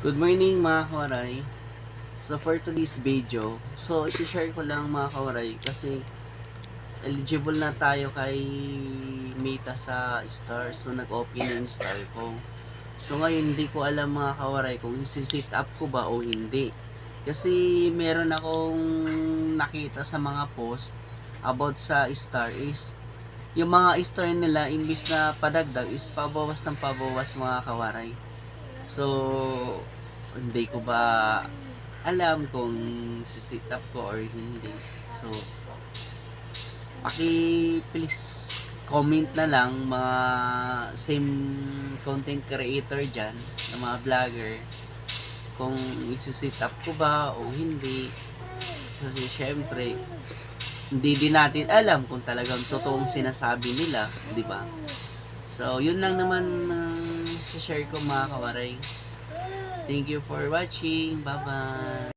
Good morning mga kawaray. So for today's video, isi-share ko lang mga kawaray kasi eligible na tayo kay Meta sa Star. So nag-open yung Star ko. So ngayon hindi ko alam mga kawaray kung isi-set up ko ba o hindi. Kasi meron akong nakita sa mga post about sa Star is yung mga Star nila imbis na padagdag is pabawas ng pabawas mga kawaray. So, hindi ko ba alam kung sisit up ko or hindi. So, please comment na lang mga same content creator dyan, na mga vlogger, kung isisit up ko ba o hindi. Kasi syempre, hindi din natin alam kung talagang totoong sinasabi nila, di ba? So, yun lang naman share ko mga kawaray. Thank you for watching. Bye-bye.